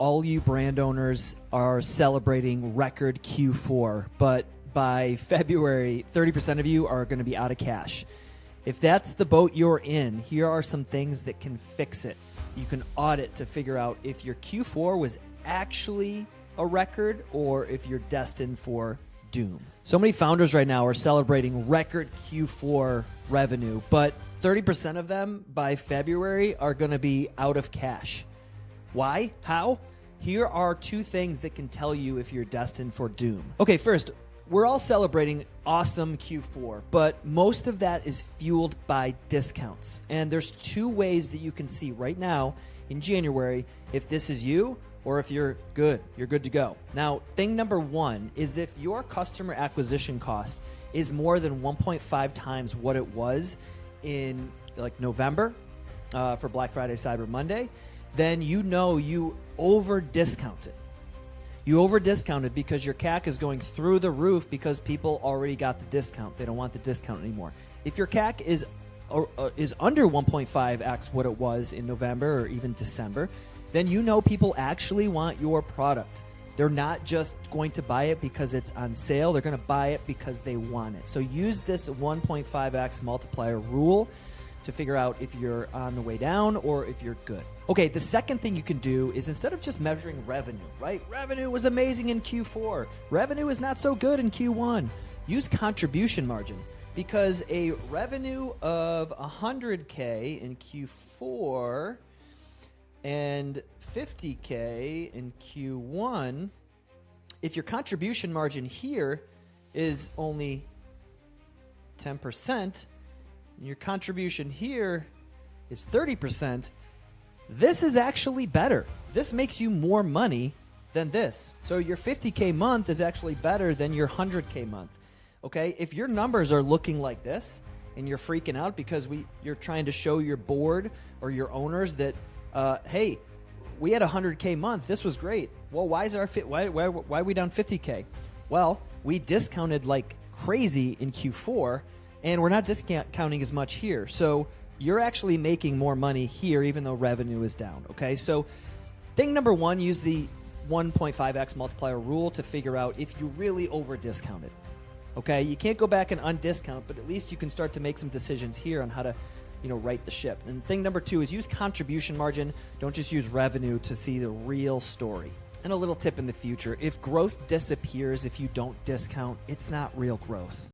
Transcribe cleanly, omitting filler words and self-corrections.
all you brand owners are celebrating record Q4, but by February, 30% of you are going to be out of cash. If that's the boat you're in, here are some things that can fix it. You can audit to figure out if your Q4 was actually a record or if you're destined for doom. So many founders right now are celebrating record Q4 revenue, but 30% of them by February are going to be out of cash. Why? How? Here are two things that can tell you if you're destined for doom. Okay, first, we're all celebrating awesome Q4, but most of that is fueled by discounts. And there's two ways that you can see right now in January if this is you or if you're good to go. Now, thing number one is if your customer acquisition cost is more than 1.5 times what it was in like November for Black Friday, Cyber Monday, then you know you over discounted. You over discounted because your CAC is going through the roof because people already got the discount. They don't want the discount anymore. If your CAC is under 1.5x what it was in November or even December, then you know people actually want your product. They're not just going to buy it because it's on sale. They're going to buy it because they want it. So use this 1.5x multiplier rule to figure out if you're on the way down or if you're good. Okay, the second thing you can do is instead of just measuring revenue, right? Revenue was amazing in Q4. Revenue is not so good in Q1. Use contribution margin because a revenue of 100K in Q4 and 50K in Q1, if your contribution margin here is only 10%, and your contribution here is 30%, this is actually better. This makes you more money than this. So your 50K month is actually better than your 100K month. Okay, if your numbers are looking like this and you're freaking out because you're trying to show your board or your owners that hey, we had a 100K month. This was great. Well, why are we down 50K? Well, we discounted like crazy in Q4, and we're not discounting as much here. So you're actually making more money here, even though revenue is down. Okay, so thing number one, use the 1.5x multiplier rule to figure out if you really over discounted. Okay, you can't go back and undiscount, but at least you can start to make some decisions here on how to right the ship. And thing number two is use contribution margin. Don't just use revenue to see the real story. And a little tip in the future, if growth disappears if you don't discount, it's not real growth.